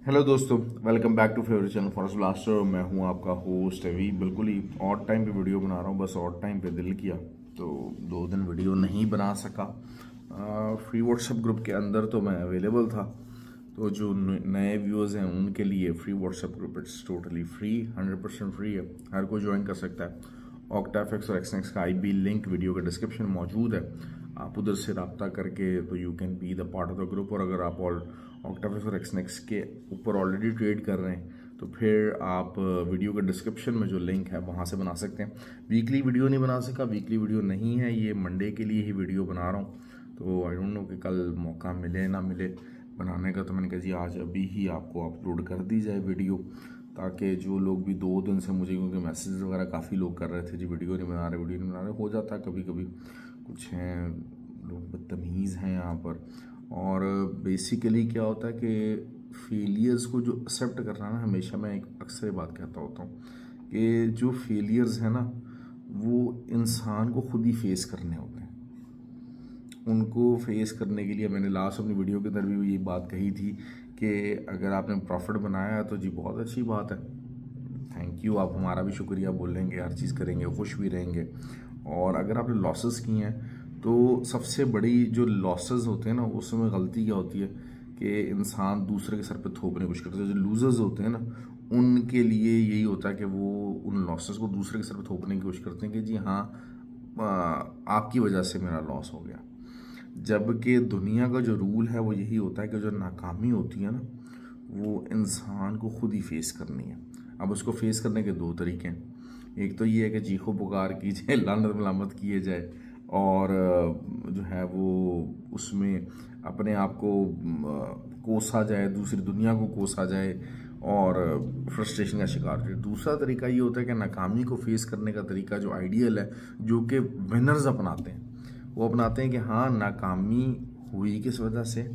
Hello दोस्तों, welcome back to favourite channel forest blaster. मैं हूं आपका होस्ट अभी। बिल्कुल ही ऑड टाइम पे वीडियो बना रहा हूं, बस ऑड टाइम पे दिल किया तो 2 दिन वीडियो नहीं बना सका। फ्री व्हाट्सएप ग्रुप के अंदर तो मैं अवेलेबल था, तो जो नए व्यूअर्स हैं उनके लिए free WhatsApp group it's totally free, 100% free है। हर कोई ज्वाइन कर सकता है। ऑक्टाफिक्स और एक्सनेक्स का IB लिंक वीडियो के डिस्क्रिप्शन में मौजूद है। आप उधर से रब्ता करके तो you can be the part of the group. और अगर आप ऑक्टाफिक्स और एक्सनेक्स के ऊपर ऑलरेडी ट्रेड कर रहे हैं तो फिर आप वीडियो के डिस्क्रिप्शन में जो लिंक है वहाँ से बना सकते हैं। वीकली वीडियो नहीं बना सका, वीकली वीडियो नहीं है, ये मंडे के लिए ही वीडियो बना रहा हूँ। तो आई डोंट नो कि कल मौका मिले ना मिले बनाने का, तो मैंने कहा जी आज अभी ही आपको अपलोड कर दी जाए वीडियो, ताकि जो लोग भी 2 दिन से मुझे, क्योंकि मैसेज वगैरह काफ़ी लोग कर रहे थे जी वीडियो नहीं बना रहे, वीडियो नहीं बना रहे। हो जाता है कभी कभी, कुछ हैं लोग बदतमीज़ हैं यहाँ पर। और बेसिकली क्या होता है कि फेलियर्स को जो एक्सेप्ट करना ना, हमेशा मैं एक अक्सर बात कहता होता हूँ कि जो फेलियर्स हैं ना वो इंसान को खुद ही फेस करने होते हैं। उनको फेस करने के लिए मैंने लास्ट अपनी वीडियो के अंदर भी ये बात कही थी कि अगर आपने प्रॉफिट बनाया तो जी बहुत अच्छी बात है, थैंक यू, आप हमारा भी शुक्रिया बोलेंगे, हर चीज़ करेंगे, खुश भी रहेंगे। और अगर आपने लॉसेस किए हैं तो सबसे बड़ी जो लॉसेस होते हैं ना, उसमें गलती क्या होती है कि इंसान दूसरे के सर पे थोपने की कोशिश करता है। जो लूजर्स होते हैं ना उनके लिए यही होता है कि वो उन लॉसेस को दूसरे के सर पे थोपने की कोशिश करते हैं कि जी हाँ आपकी वजह से मेरा लॉस हो गया। जबकि दुनिया का जो रूल है वो यही होता है कि जो नाकामी होती है ना वो इंसान को खुद ही फेस करनी है। अब उसको फेस करने के 2 तरीके हैं। एक तो ये है कि चीखो पुकार की जाए, लानत मलामत किए जाए, और जो है वो उसमें अपने आप को कोसा जाए, दूसरी दुनिया को कोसा जाए और फ्रस्ट्रेशन का शिकार हो जाए। दूसरा तरीका ये होता है कि नाकामी को फेस करने का तरीका जो आइडियल है, जो कि विनर्स अपनाते हैं, वो अपनाते हैं कि हाँ नाकामी हुई किस वजह से,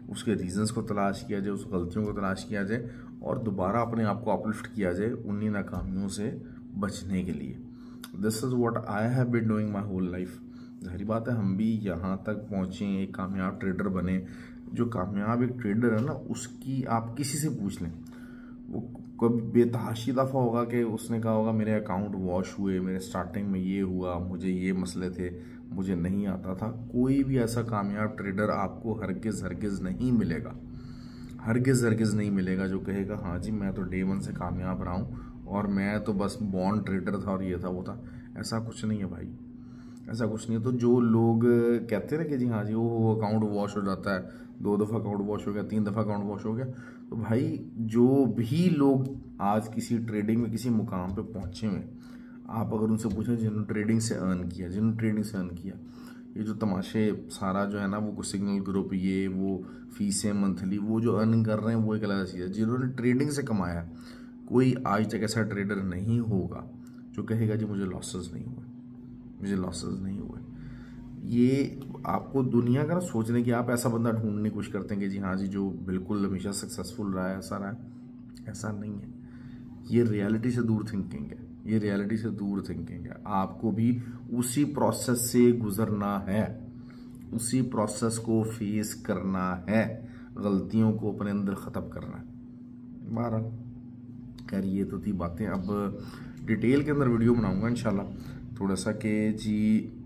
उसके रीजंस को तलाश किया जाए, उस गलतियों को तलाश किया जाए और दोबारा अपने आप को अपलिफ्ट किया जाए उन्हीं नाकामियों से बचने के लिए। This is what I have been doing my whole life. जाहिर बात है हम भी यहाँ तक पहुँचे, एक कामयाब ट्रेडर बने। जो कामयाब एक ट्रेडर है ना उसकी आप किसी से पूछ लें, वो कभी बेतहाशी दफ़ा होगा कि उसने कहा होगा मेरे अकाउंट वॉश हुए, मेरे स्टार्टिंग में ये हुआ, मुझे ये मसले थे, मुझे नहीं आता था। कोई भी ऐसा कामयाब ट्रेडर आपको हरगिज़ नहीं मिलेगा, हरगिज़ नहीं मिलेगा जो कहेगा हाँ जी मैं तो डे 1 से कामयाब रहा हूँ और मैं तो बस बॉन्ड ट्रेडर था और ये था वो था। ऐसा कुछ नहीं है भाई, ऐसा कुछ नहीं है। तो जो लोग कहते हैं ना कि जी हाँ जी वो अकाउंट वॉश हो जाता है, 2 दफ़ा अकाउंट वॉश हो गया, 3 दफ़ा अकाउंट वॉश हो गया, तो भाई जो भी लोग आज किसी ट्रेडिंग में किसी मुकाम पे पहुंचे हुए, आप अगर उनसे पूछें जिन्होंने ट्रेडिंग से अर्न किया, जिन्होंने ट्रेडिंग से अर्न किया, ये जो तमाशे सारा जो है ना वो सिग्नल ग्रुप, ये वो फीसें मंथली, वो जो अर्न कर रहे हैं वो एक अलग चीज़ है। जिन्होंने ट्रेडिंग से कमाया, कोई आज तक ऐसा ट्रेडर नहीं होगा जो कहेगा जी मुझे लॉसेस नहीं हुए, मुझे लॉसेस नहीं हुए। ये आपको दुनिया का ना सोचने की, आप ऐसा बंदा ढूंढने की कोशिश करते हैं कि जी हाँ जी जो बिल्कुल हमेशा सक्सेसफुल रहा है, ऐसा रहा है, ऐसा नहीं है। ये रियलिटी से दूर थिंकिंग है, ये रियलिटी से दूर थिंकिंग है। आपको भी उसी प्रोसेस से गुजरना है, उसी प्रोसेस को फेस करना है, गलतियों को अपने अंदर ख़त्म करना है। बहरहाल खैर ये तो थी बातें। अब डिटेल के अंदर वीडियो बनाऊंगा इंशाल्लाह थोड़ा सा कि जी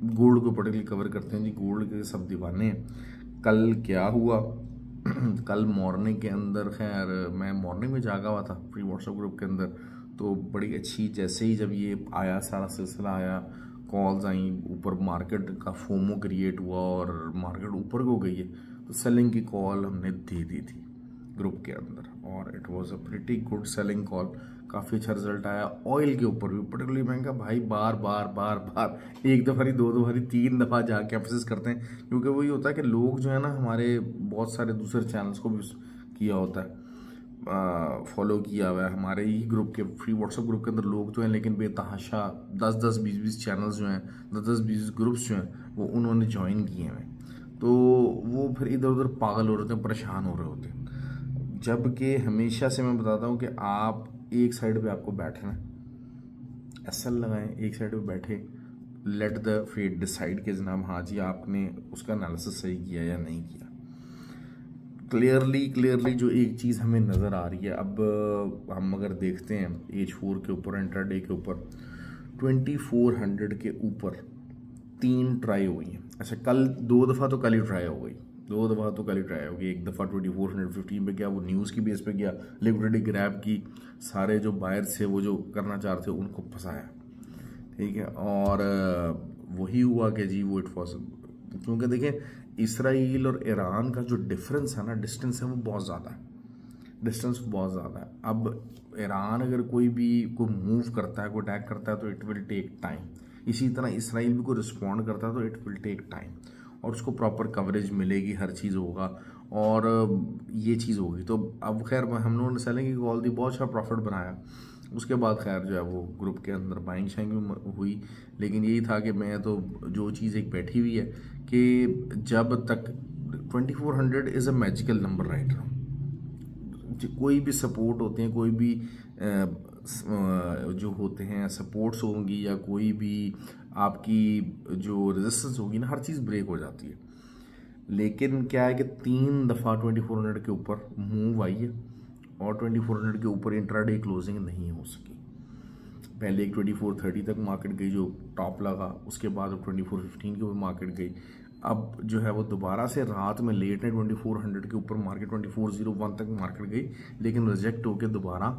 गोल्ड को पर्टिकुलरली कवर करते हैं। जी गोल्ड के सब दीवाने हैं। कल क्या हुआ कल मॉर्निंग के अंदर, खैर मैं मॉर्निंग में जागा हुआ था फ्री व्हाट्सएप ग्रुप के अंदर, तो बड़ी अच्छी, जैसे ही जब ये आया सारा सिलसिला आया, कॉल्स आई, ऊपर मार्केट का फोमो क्रिएट हुआ और मार्केट ऊपर को गई है, तो सेलिंग की कॉल हमने दे दी थी ग्रुप के अंदर और it was a pretty good selling call. काफ़ी अच्छा रिजल्ट आया। ऑयल के ऊपर भी पर्टिकुलरली महंगा भाई, बार बार एक दफ़ा नहीं, 2 दफ़ा नहीं, 3 दफ़ा जाके एम्फसिस करते हैं, क्योंकि वही होता है कि लोग जो है ना हमारे बहुत सारे दूसरे चैनल्स को भी किया होता है, फॉलो किया हुआ है हमारे ही ग्रुप के, फ्री व्हाट्सएप ग्रुप के अंदर लोग जो हैं, लेकिन बेतहाशा 10-10, 20-20 चैनल्स जो हैं, 10-10, 20 ग्रुप्स जो हैं वो उन्होंने ज्वाइन किए हैं, तो वो फिर इधर उधर पागल हो रहे होते हैं, परेशान हो रहे होते हैं। जबकि हमेशा से मैं बताता हूँ कि आप एक साइड पे आपको बैठना है, एसएल लगाएं, एक साइड पे बैठे, लेट द फेट डिसाइड कि जनाब हाँ जी आपने उसका एनालिसिस सही किया या नहीं किया। क्लियरली जो एक चीज़ हमें नज़र आ रही है, अब हम अगर देखते हैं H4 के ऊपर, इंट्राडे के ऊपर 2400 के ऊपर 3 ट्राई हुई हैं। अच्छा, कल 2 दफ़ा तो कल ही ट्राई हो गई, 2 दफ़ा तो कल ही ट्राई हो गई। एक दफ़ा 2415 पे गया, वो न्यूज़ की बेस पे गया, लिक्विडिटी ग्रैब की, सारे जो बायर्स थे वो जो करना चाह रहे थे उनको फंसाया, ठीक है। और वही हुआ कि जी वो इट वॉज, क्योंकि देखें इसराइल और ईरान का जो डिफरेंस है ना, डिस्टेंस है वो बहुत ज़्यादा है, डिस्टेंस बहुत ज़्यादा है। अब ईरान अगर कोई मूव करता है, कोई अटैक करता है तो इट विल टेक टाइम, इसी तरह इसराइल भी कोई रिस्पॉन्ड करता है तो इट विल टेक टाइम, और उसको प्रॉपर कवरेज मिलेगी, हर चीज़ होगा और ये चीज़ होगी। तो अब खैर हम लोगों ने सेलिंग की कॉल दी, बहुत अच्छा प्रॉफिट बनाया। उसके बाद खैर जो है वो ग्रुप के अंदर बाइंग शाइंग भी हुई, लेकिन यही था कि मैं तो जो चीज़ एक बैठी हुई है कि जब तक 2400 is a magical number right now, कोई भी सपोर्ट होते हैं, कोई भी जो होते हैं सपोर्ट्स होंगी या कोई भी आपकी जो रेजिस्टेंस होगी ना, हर चीज़ ब्रेक हो जाती है। लेकिन क्या है कि 3 दफ़ा 2400 के ऊपर मूव आई है और 2400 के ऊपर इंट्राडे क्लोजिंग नहीं हो सकी। पहले एक 2430 तक मार्केट गई जो टॉप लगा, उसके बाद 2415 के ऊपर मार्केट गई। अब जो है वो दोबारा से रात में लेट है 2400 के ऊपर मार्केट 2401 तक मार्केट गई, लेकिन रिजेक्ट होकर दोबारा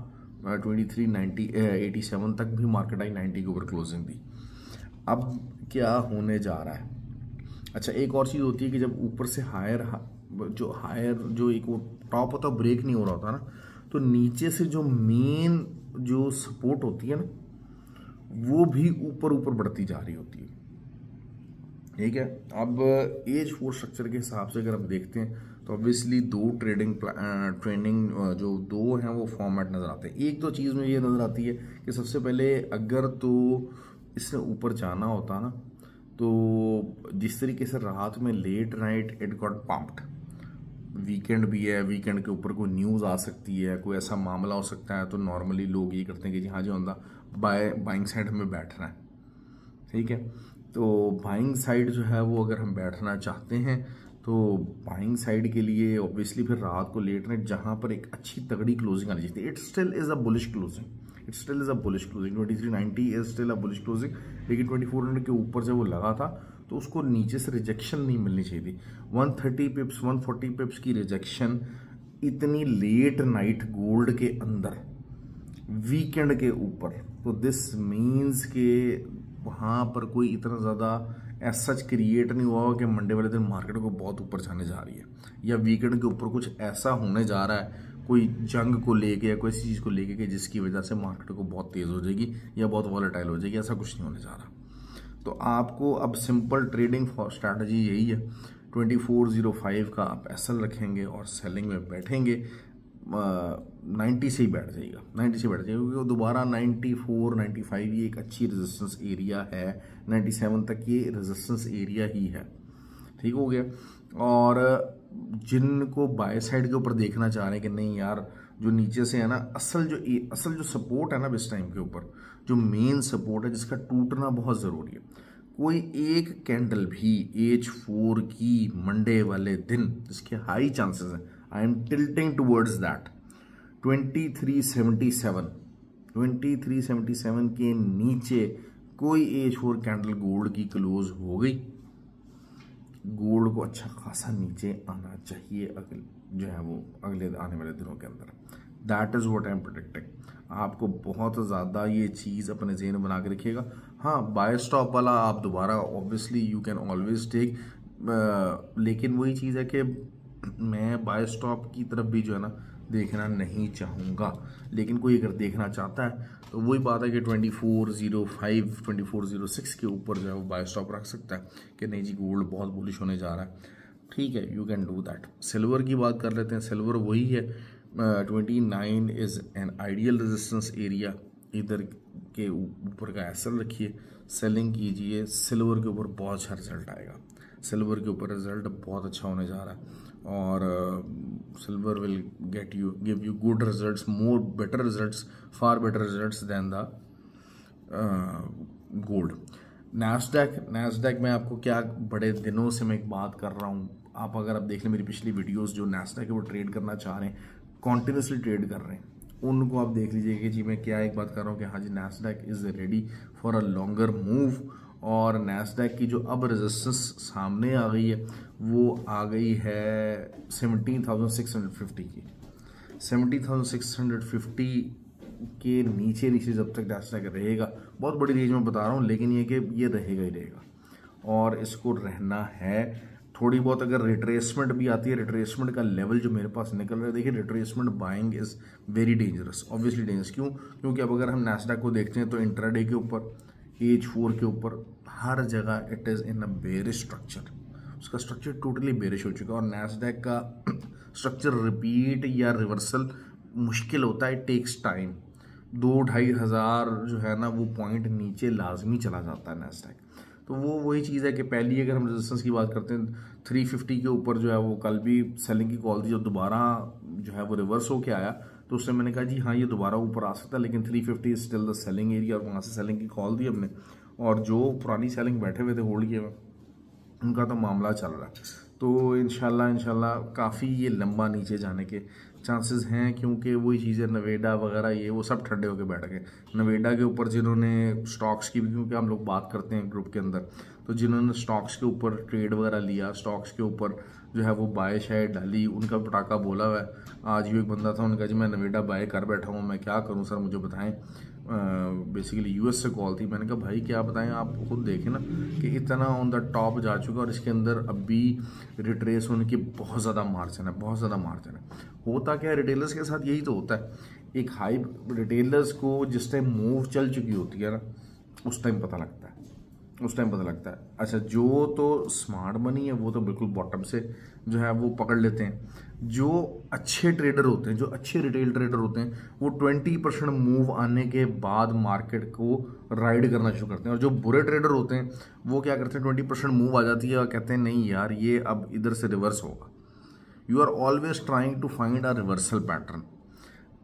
2387 तक भी मार्केट आई, 90 के ऊपर क्लोजिंग दी। अब क्या होने जा रहा है? अच्छा, एक और चीज़ होती है कि जब ऊपर से हायर जो एक वो टॉप होता है ब्रेक नहीं हो रहा होता ना, तो नीचे से जो मेन जो सपोर्ट होती है ना, वो भी ऊपर बढ़ती जा रही होती है, ठीक है। अब H4 स्ट्रक्चर के हिसाब से अगर हम देखते हैं तो ऑब्वियसली 2 ट्रेनिंग जो 2 हैं वो फॉर्मेट नज़र आते हैं। एक तो चीज़ में ये नज़र आती है कि सबसे पहले अगर तो इससे ऊपर जाना होता ना, तो जिस तरीके से रात में late night it got pumped, weekend भी है, वीकेंड के ऊपर कोई न्यूज़ आ सकती है, कोई ऐसा मामला हो सकता है, तो नॉर्मली लोग ये करते हैं कि जी हाँ जी होंदा बाइंग साइड हमें बैठना है, ठीक है। तो बाइंग साइड जो है वो अगर हम बैठना चाहते हैं तो बाइंग साइड के लिए ऑब्वियसली फिर रात को लेट नाइट जहाँ पर एक अच्छी तगड़ी क्लोजिंग आनी चाहिए। It still is a bullish closing, 2390 is still a bullish closing, लेकिन 2400 के ऊपर जब वो लगा था तो उसको नीचे से रिजेक्शन नहीं मिलनी चाहिए थी। 130 पिप्स 140 पिप्स की रिजेक्शन इतनी लेट नाइट गोल्ड के अंदर वीकेंड के ऊपर, तो दिस मीन्स के वहाँ पर कोई इतना ज़्यादा ऐसा सच क्रिएट नहीं हुआ कि मंडे वाले दिन मार्केट को बहुत ऊपर जाने जा रही है, या वीकेंड के ऊपर कुछ ऐसा होने जा रहा है कोई जंग को लेके या कोई ऐसी चीज़ को लेके कि जिसकी वजह से मार्केट को बहुत तेज़ हो जाएगी या बहुत वॉलेटाइल हो जाएगी, ऐसा कुछ नहीं होने जा रहा। तो आपको अब सिंपल ट्रेडिंग स्ट्रैटेजी यही है, 2405 का आप एसएल रखेंगे और सेलिंग में बैठेंगे, 90 से ही बैठ जाएगा, 90 से बैठ जाएगा, क्योंकि दोबारा 94 95 ये एक अच्छी रेजिस्टेंस एरिया है, 97 तक ये रेजिस्टेंस एरिया ही है, ठीक हो गया। और जिनको बाय साइड के ऊपर देखना चाह रहे हैं कि नहीं यार जो नीचे से है ना, असल जो सपोर्ट है ना इस टाइम के ऊपर, जो मेन सपोर्ट है जिसका टूटना बहुत ज़रूरी है, कोई एक कैंडल भी H4 की मंडे वाले दिन जिसके हाई चांसेस हैं, I am tilting towards that 2377 के नीचे कोई H4 कैंडल गोल्ड की क्लोज हो गई, गोल्ड को अच्छा खासा नीचे आना चाहिए अगले आने वाले दिनों के अंदर। That is what I am predicting. आपको बहुत ज़्यादा ये चीज़ अपने ज़हन में बना के रखिएगा। हाँ, बाय स्टॉप वाला आप दोबारा obviously you can always take, लेकिन वही चीज़ है कि मैं बाय स्टॉप की तरफ भी जो है ना देखना नहीं चाहूँगा, लेकिन कोई अगर देखना चाहता है तो वही बात है कि 2405 2406 के ऊपर जो है वो बाय स्टॉप रख सकता है कि नहीं जी गोल्ड बहुत बुलिश होने जा रहा है, ठीक है, you can do that. Silver की बात कर लेते हैं। सिल्वर वही है, 29 is an ideal resistance area, इधर के ऊपर का एसएल रखिए, सेलिंग कीजिए, सिल्वर के ऊपर बहुत अच्छा रिजल्ट आएगा, सिल्वर के ऊपर रिजल्ट बहुत अच्छा होने जा रहा है और silver will give you good results, better results, far better results than the gold. Nasdaq में आपको क्या, बड़े दिनों से मैं एक बात कर रहा हूँ, आप अगर आप देख लें मेरी पिछली वीडियोस, जो नैस्डैक है वो ट्रेड करना चाह रहे हैं, कॉन्टिन्यूसली ट्रेड कर रहे हैं, उनको आप देख लीजिए कि जी मैं क्या एक बात कर रहा हूँ कि हाँ जी Nasdaq is ready for a longer move. और नैस्डैक की जो अब रेजिस्टेंस सामने आ गई है वो आ गई है 17,650 की। 17,650 के नीचे जब तक नैस्डैक रहेगा, बहुत बड़ी रेंज में बता रहा हूँ, लेकिन ये कि ये रहेगा ही रहेगा और इसको रहना है। थोड़ी बहुत अगर रिट्रेसमेंट भी आती है, रिट्रेसमेंट का लेवल जो मेरे पास निकल रहा है, देखिए retracement buying is very dangerous, obviously dangerous. क्यों? क्योंकि अब अगर हम नैस्डैक को देखते हैं तो इंट्राडे के ऊपर, H4 के ऊपर, हर जगह it is in a bearish structure, उसका स्ट्रक्चर टोटली बेरिश हो चुका है। और नैस्डैक का स्ट्रक्चर रिपीट या रिवर्सल मुश्किल होता है, टेक्स टाइम। 2-2.5 हज़ार जो है ना वो पॉइंट नीचे लाजमी चला जाता है नैस्डैक। तो वो वही चीज़ है कि पहली अगर हम रेजिस्टेंस की बात करते हैं 350 के ऊपर जो है वो कल भी सेलिंग की कॉल थी, जो दोबारा जो है वो रिवर्स होके आया, तो उससे मैंने कहा जी हाँ ये दोबारा ऊपर आ सकता है, लेकिन 350 स्टिल द सेलिंग एरिया, और वहाँ से सेलिंग की कॉल दी हमने। और जो पुरानी सेलिंग बैठे हुए थे होल्ड किए हुए, उनका तो मामला चल रहा है। तो इंशाल्लाह काफ़ी ये लंबा नीचे जाने के चांसेस हैं, क्योंकि वही चीज़ें नवेडा वगैरह ये वो सब ठंडे होकर बैठ गए। नवेडा के ऊपर जिन्होंने स्टॉक्स की भी, क्योंकि हम लोग बात करते हैं ग्रुप के अंदर, तो जिन्होंने स्टॉक्स के ऊपर ट्रेड वगैरह लिया, स्टॉक्स के ऊपर जो है वो बाय शायद डाली, उनका पटाखा बोला हुआ है। आज भी एक बंदा था, उनका जी मैं नवेडा बाय कर बैठा हूँ, मैं क्या करूँ सर मुझे बताएं। बेसिकली यूएस से कॉल थी। मैंने कहा भाई क्या बताएं, आप खुद देखें ना कि इतना ऑन द टॉप जा चुका है और इसके अंदर अभी रिट्रेस होने की बहुत ज़्यादा मार्जिन है, बहुत ज़्यादा मार्जिन है। होता क्या है रिटेलर्स के साथ, यही तो होता है। एक हाई रिटेलर्स को जिस टाइम मूव चल चुकी होती है ना, उस टाइम पता लगता है, उस टाइम पता लगता है। अच्छा, जो तो स्मार्ट मनी है वो तो बिल्कुल बॉटम से जो है वो पकड़ लेते हैं। जो अच्छे ट्रेडर होते हैं, जो अच्छे रिटेल ट्रेडर होते हैं, वो 20% मूव आने के बाद मार्केट को राइड करना शुरू करते हैं। और जो बुरे ट्रेडर होते हैं वो क्या करते हैं, 20% मूव आ जाती है और कहते हैं नहीं यार ये अब इधर से रिवर्स होगा। You are always trying to find a reversal pattern.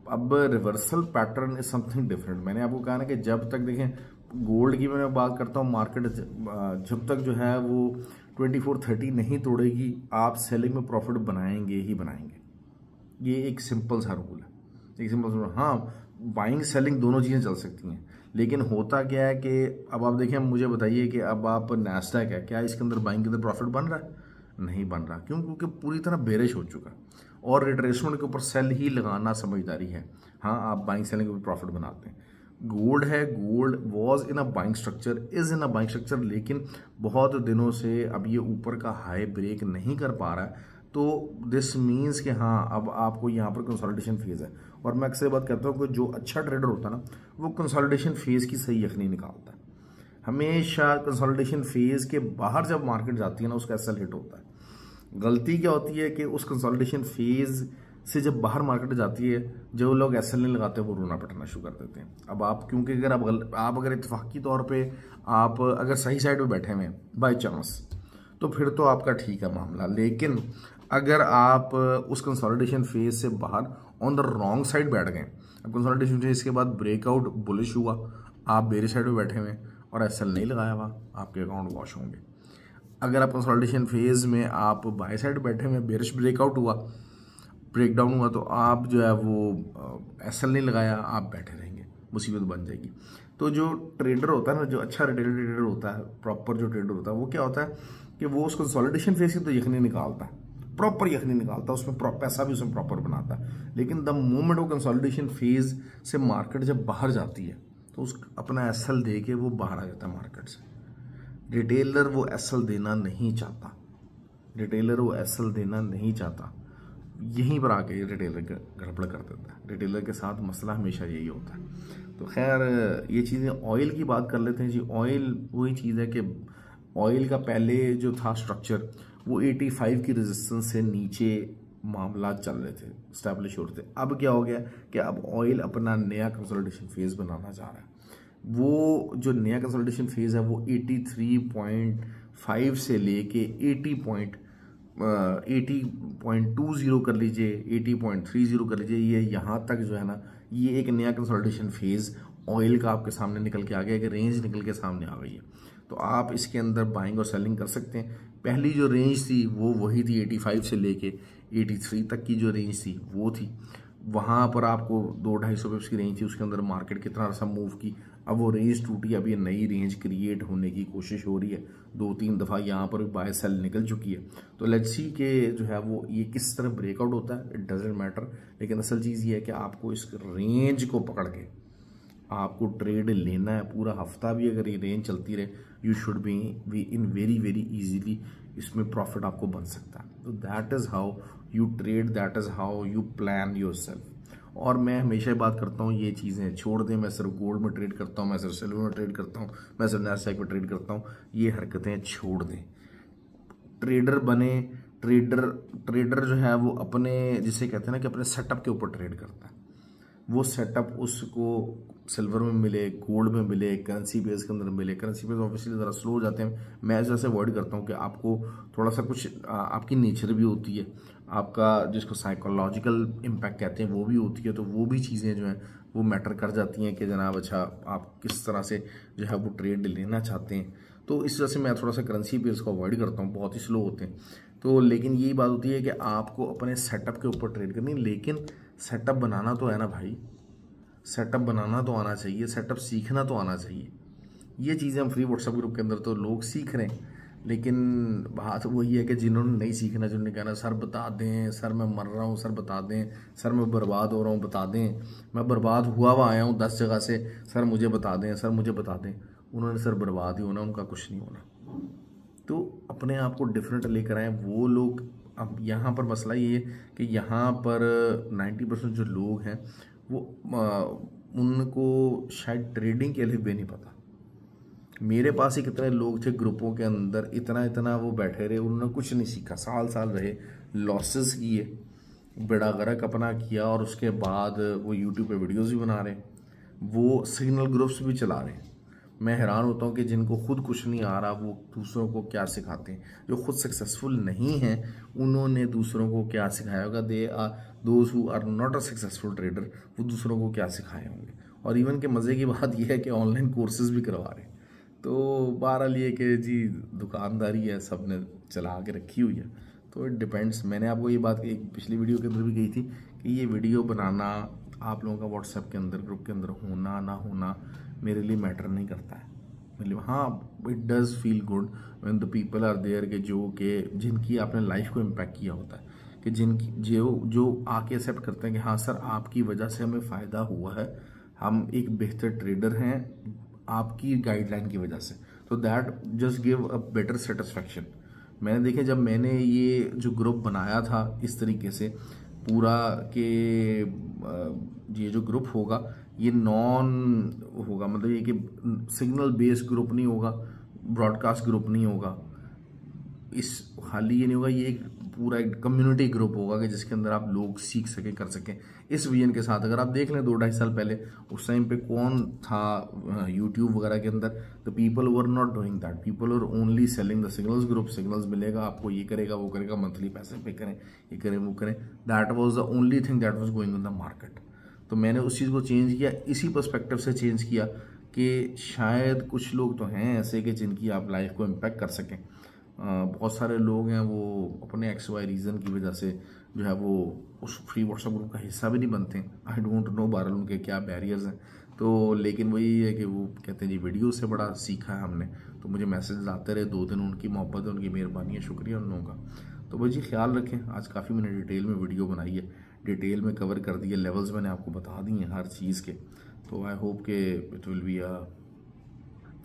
अब reversal pattern is something different. मैंने आपको कहा ना कि जब तक देखें, गोल्ड की मैं बात करता हूँ, मार्केट जब तक जो है वो 2430 नहीं तोड़ेगी, आप सेलिंग में प्रॉफिट बनाएंगे ही बनाएंगे। ये एक सिंपल सा रूल है, एक सिंपल सा रूल। हाँ, बाइंग सेलिंग दोनों चीज़ें चल सकती हैं, लेकिन होता क्या है कि अब आप देखें, मुझे बताइए कि अब आप नैस्डैक है, क्या इसके अंदर बाइंग के अंदर प्रॉफिट बन रहा है? नहीं बन रहा। क्यों? क्योंकि पूरी तरह बेरिश हो चुका और रिट्रेसमेंट के ऊपर सेल ही लगाना समझदारी है। हाँ, आप बाइंग सेलिंग के ऊपर प्रॉफिट बनाते हैं। गोल्ड है, gold was in a buying structure, is in a buying structure, लेकिन बहुत दिनों से अब ये ऊपर का हाई ब्रेक नहीं कर पा रहा है। तो दिस मीन्स कि हाँ अब आपको यहाँ पर कंसोलिडेशन फेज है। और मैं अक्सर बात कहता हूँ कि जो अच्छा ट्रेडर होता है ना, वो कंसोलिडेशन फेज की सही यकीनी निकालता है। हमेशा कंसोलिडेशन फेज के बाहर जब मार्केट जाती है ना, उसका एसएल हिट होता है। गलती क्या होती है कि उस कंसोलिडेशन फेज से जब बाहर मार्केट जाती है, जो लोग एसएल नहीं लगाते वो रोना पिटना शुरू कर देते हैं। अब आप, क्योंकि अगर आप अगर इत्तेफाकी तौर पे आप अगर सही साइड पे बैठे हुए हैं बाय चांस, तो फिर तो आपका ठीक है मामला। लेकिन अगर आप उस कंसोलिडेशन फेज से बाहर ऑन द रॉन्ग साइड बैठ गए, अब कंसोलिडेशन फेज के बाद ब्रेकआउट बुलिश हुआ, आप बेरी साइड पे बैठे हुए और एसएल नहीं लगाया हुआ, आपके अकाउंट वॉश होंगे। अगर आप कंसोलिडेशन फेज में आप बाय साइड बैठे हुए, बेरिश ब्रेकआउट हुआ, ब्रेकडाउन हुआ, तो आप जो है वो एसएल नहीं लगाया, आप बैठे रहेंगे, मुसीबत बन जाएगी। तो जो ट्रेडर होता है ना, जो अच्छा रिटेल ट्रेडर होता है, प्रॉपर जो ट्रेडर होता है, वो क्या होता है कि वो उस कंसोलिडेशन फेज की तो यकीनी निकालता है, प्रॉपर यकीनी निकालता है, उसमें पैसा भी उसमें प्रॉपर बनाता है। लेकिन द मोमेंट वो कंसोलिडेशन फेज से मार्केट जब बाहर जाती है, तो उस अपना एसएल दे के वो बाहर आ जाता है मार्केट से। रिटेलर वो एसएल देना नहीं चाहता, रिटेलर वो एसएल देना नहीं चाहता। यहीं पर आके रिटेलर गड़बड़ कर देता है। रिटेलर के साथ मसला हमेशा यही होता है। तो खैर ये चीज़ें, ऑयल की बात कर लेते हैं जी। ऑयल वही चीज़ है कि ऑयल का पहले जो था स्ट्रक्चर, वो 85 की रेजिस्टेंस से नीचे मामला चल रहे थे, स्टैब्लिश हो रहे थे। अब क्या हो गया कि अब ऑयल अपना नया कंसोलिडेशन फेज बनाना चाह रहा है। वो जो नया कंसोलिडेशन फेज है वो 83.5 से लेके 80.20 कर लीजिए, 80.30 कर लीजिए, ये यहाँ तक जो है ना, ये एक नया कंसोलिडेशन फेज ऑयल का आपके सामने निकल के आ गया, एक रेंज निकल के सामने आ गई है। तो आप इसके अंदर बाइंग और सेलिंग कर सकते हैं। पहली जो रेंज थी वो वही थी 85 से लेके 83 तक की जो रेंज थी वो थी। वहाँ पर आपको 200-250 पिप्स की रेंज थी, उसके अंदर मार्केट कितना अर्सा मूव की, अब वो रेंज टूटी, अब ये नई रेंज क्रिएट होने की कोशिश हो रही है। 2-3 दफ़ा यहाँ पर बाय सेल निकल चुकी है। तो लेट्स सी के जो है वो ये किस तरह ब्रेकआउट होता है, इट डजेंट मैटर। लेकिन असल चीज़ ये है कि आपको इस रेंज को पकड़ के आपको ट्रेड लेना है। पूरा हफ्ता भी अगर ये रेंज चलती रहे, you should be in very very easily इसमें प्रॉफिट आपको बन सकता है। तो that is how you trade, that is how you plan your self. और मैं हमेशा बात करता हूँ ये चीज़ें छोड़ दें, मैं सिर्फ गोल्ड में ट्रेड करता हूँ, मैं सिर्फ सिल्वर में ट्रेड करता हूँ, मैं सिर्फ नैस्डैक में ट्रेड करता हूँ, ये हरकतें छोड़ दें। ट्रेडर बने। ट्रेडर जो है वो अपने, जिसे कहते हैं ना कि अपने सेटअप के ऊपर ट्रेड करता है। वो सेटअप उसको सिल्वर में मिले, गोल्ड में मिले, करेंसी बेस के अंदर मिले। करेंसी बेस ऑब्वियसली ज़रा स्लो हो जाते हैं, मैं जैसे अवॉइड करता हूँ कि आपको थोड़ा सा कुछ आपकी नेचर भी होती है, आपका जिसको साइकोलॉजिकल इम्पैक्ट कहते हैं वो भी होती है। तो वो भी चीज़ें जो हैं वो मैटर कर जाती हैं कि जनाब अच्छा आप किस तरह से जो है वो ट्रेड लेना चाहते हैं। तो इस वजह से मैं थोड़ा सा करेंसी पेयर्स को अवॉइड करता हूँ, बहुत ही स्लो होते हैं। तो लेकिन यही बात होती है कि आपको अपने सेटअप के ऊपर ट्रेड करनी, लेकिन सेटअप बनाना तो है ना भाई, सेटअप बनाना तो आना चाहिए, सेटअप सीखना तो आना चाहिए। ये चीज़ें हम फ्री व्हाट्सएप ग्रुप के अंदर तो लोग सीख रहे हैं, लेकिन बात वही है कि जिन्होंने नहीं सीखना, जिन्होंने कहना सर बता दें, सर मैं मर रहा हूँ, सर बता दें, सर मैं बर्बाद हो रहा हूँ बता दें, मैं बर्बाद हुआ आया हूँ 10 जगह से, सर मुझे बता दें, सर मुझे बता दें। उन्होंने सर बर्बाद ही होना, उनका कुछ नहीं होना। तो अपने आप को डिफरेंट लेकर आए वो लोग। अब यहाँ पर मसला ये है कि यहाँ पर 90% जो लोग हैं वो उनको शायद ट्रेडिंग के लिए भी नहीं पता। मेरे पास ही कितने लोग थे ग्रुपों के अंदर, इतना वो बैठे रहे, उन्होंने कुछ नहीं सीखा, साल साल रहे, लॉसेस किए, बेड़ा गर्क अपना किया, और उसके बाद वो यूट्यूब पे वीडियोस भी बना रहे हैं, वो सिग्नल ग्रुप्स भी चला रहे हैं। मैं हैरान होता हूँ कि जिनको खुद कुछ नहीं आ रहा वो दूसरों को क्या सिखाते हैं। जो खुद सक्सेसफुल नहीं हैं उन्होंने दूसरों को क्या सिखाया होगा। They are those who are not a successful trader, वो दूसरों को क्या सिखाए होंगे। और इवन के मज़े की बात यह है कि ऑनलाइन कोर्सेज भी करवा रहे हैं। तो बहरहाल ये कि जी दुकानदारी है, सब ने चला के रखी हुई है, तो इट डिपेंड्स। मैंने आपको ये बात एक पिछली वीडियो के अंदर भी कही थी कि ये वीडियो बनाना, आप लोगों का व्हाट्सएप के अंदर ग्रुप के अंदर होना ना होना मेरे लिए मैटर नहीं करता है। मतलब हाँ, it does feel good when the people are there के जिनकी आपने लाइफ को इम्पैक्ट किया होता है, कि जिनकी जो आके एक्सेप्ट करते हैं कि हाँ सर आपकी वजह से हमें फ़ायदा हुआ है, हम एक बेहतर ट्रेडर हैं आपकी गाइडलाइन की वजह से। तो that just give a better satisfaction. मैंने देखे जब मैंने ये जो ग्रुप बनाया था इस तरीके से पूरा के ये जो ग्रुप होगा ये नॉन होगा, मतलब ये कि सिग्नल बेस्ड ग्रुप नहीं होगा, ब्रॉडकास्ट ग्रुप नहीं होगा, इस खाली ये नहीं होगा, ये एक पूरा एक कम्युनिटी ग्रुप होगा कि जिसके अंदर आप लोग सीख सकें, कर सकें इस विजन के साथ। अगर आप देख लें 2-2.5 साल पहले उस टाइम पे कौन था यूट्यूब वगैरह के अंदर, the people were not doing that, people were only selling the signals group. Signals मिलेगा आपको, ये करेगा वो करेगा, मंथली पैसे पे करें, ये करें वो करें, that was the only thing that was going in the market. तो मैंने उस चीज़ को चेंज किया, इसी पर्सपेक्टिव से चेंज किया कि शायद कुछ लोग तो हैं ऐसे कि जिनकी आप लाइफ को इम्पैक्ट कर सकें। बहुत सारे लोग हैं वो अपने XY रीज़न की वजह से जो है वो उस फ्री व्हाट्सएप ग्रुप का हिस्सा भी नहीं बनते। आई डोंट नो बहरहाल उनके क्या बैरियर्स हैं। तो लेकिन वही है कि वो कहते हैं जी वीडियो से बड़ा सीखा है हमने, तो मुझे मैसेज आते रहे 2 दिन, उनकी मोहब्बत है, उनकी मेहरबानी है, शुक्रिया उन लोगों का। तो भाई जी ख्याल रखें, आज काफ़ी मैंने डिटेल में वीडियो बनाई है, डिटेल में कवर कर दिए, लेवल्स मैंने आपको बता दिए हैं हर चीज़ के। तो आई होप के it will be a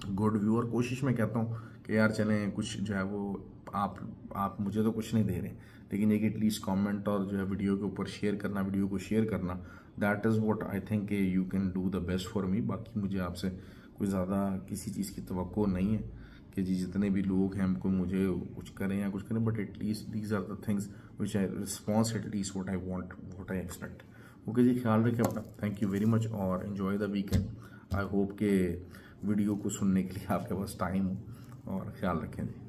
good view. और कोशिश मैं कहता हूँ कि यार चलें कुछ जो है वो आप मुझे तो कुछ नहीं दे रहे, लेकिन एक एटलीस्ट कमेंट और जो है वीडियो के ऊपर शेयर करना, वीडियो को शेयर करना, that is what I think you can do the best for me. बाकी मुझे आपसे कोई ज़्यादा किसी चीज़ की तवक्को नहीं है कि जी जितने भी लोग हैं हमको मुझे कुछ करें या कुछ करें, but at least these are the things which I response at least what I want, what I expect. Okay जी, ख्याल रखें अपना, थैंक यू वेरी मच और enjoy the weekend. I hope के वीडियो को सुनने के लिए आपके पास टाइम हो, और ख्याल रखें जी।